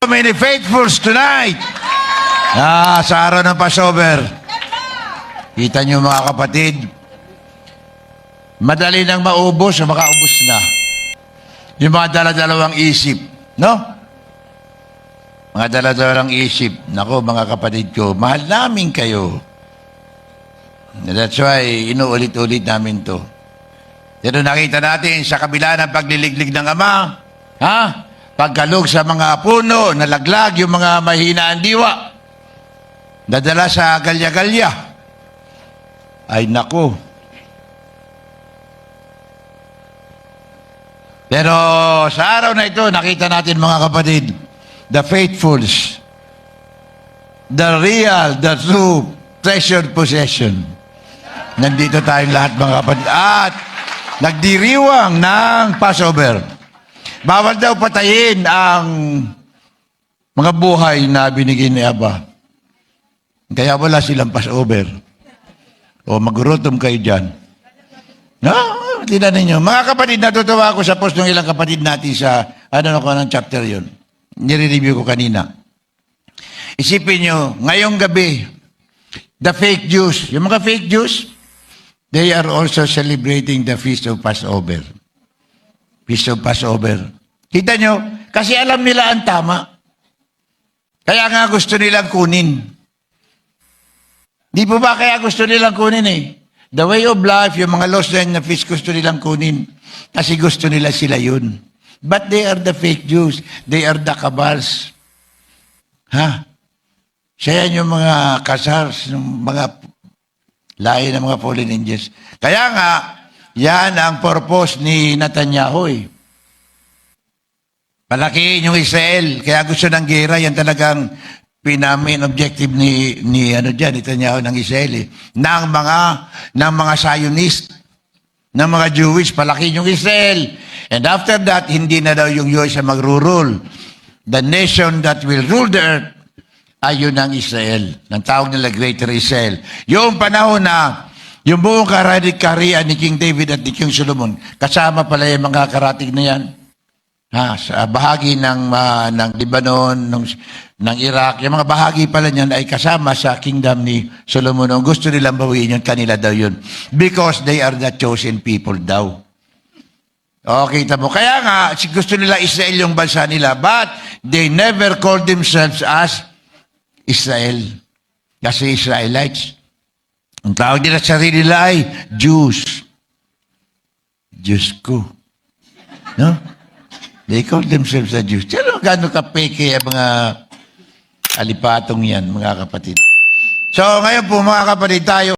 many faithfuls tonight. Sa araw ng Passover. Kita nyo mga kapatid, madali nang maubos o makaubos na. Yung mga dala-dalawang isip, no? Mga dala-dalawang isip. Nako mga kapatid ko, mahal namin kayo. That's why inuulit-ulit namin to. Pero nakita natin sa kabila ng pagliliglig ng Ama, pagkalog sa mga puno, nalaglag yung mga mahinaan diwa, dadala sa galya-galya. Ay nako. Pero sa araw na ito, nakita natin mga kapatid, the faithfuls, the real, the true, treasured possession. Nandito tayong lahat mga kapatid. At nagdiriwang ng Passover. Bawal daw patayin ang mga buhay na binigay ni Aba. Kaya wala silang Passover. O magrutom kayo dyan. No? Tingnan ninyo. Mga kapatid, natutuwa ako sa post ng ilang kapatid natin sa, ng chapter yun. Nire-review ko kanina. Isipin nyo, ngayong gabi, the fake Jews, yung mga fake Jews, they are also celebrating the Feast of Passover. Feast of Passover. Kita nyo, kasi alam nila ang tama. Kaya nga gusto nilang kunin. Di po ba kaya gusto nilang kunin eh? The way of life, yung mga laws na feast, gusto nilang kunin. Kasi gusto nila sila yun. But they are the fake Jews. They are the cabals. Siya yung mga kasars, yung mga lahi ng mga fallen angels. Kaya nga, yan ang purpose ni Netanyahu eh. Palakihin yung Israel. Kaya gusto ng gera, yan talagang main objective ni Netanyahu ng Israel eh. ng mga Zionist, ng mga Jewish, palakihin yung Israel. And after that, hindi na daw yung Jewish na magro-rule. The nation that will rule the earth ay yun ang Israel. Nang tawag nila Greater Israel. Yung panahon na yung buong kaharian ni King David at ni King Solomon, kasama pala yung mga karatig na yan. Sa bahagi ng Lebanon, ng Iraq, yung mga bahagi pala niyan ay kasama sa kingdom ni Solomon. Ang gusto nilang bawiin yun, kanila daw yun. Because they are the chosen people daw. Okay, tamo. Kaya nga, gusto nila Israel yung bansa nila, but they never call themselves as Israel. Kasi Israelites. Ang tawag nila sa sarili nila ay Jews. Diyos ko. No? They call themselves a Jews. Pero gano'n ka-peke ang mga alipatong yan, mga kapatid. So, ngayon po, mga kapatid, tayo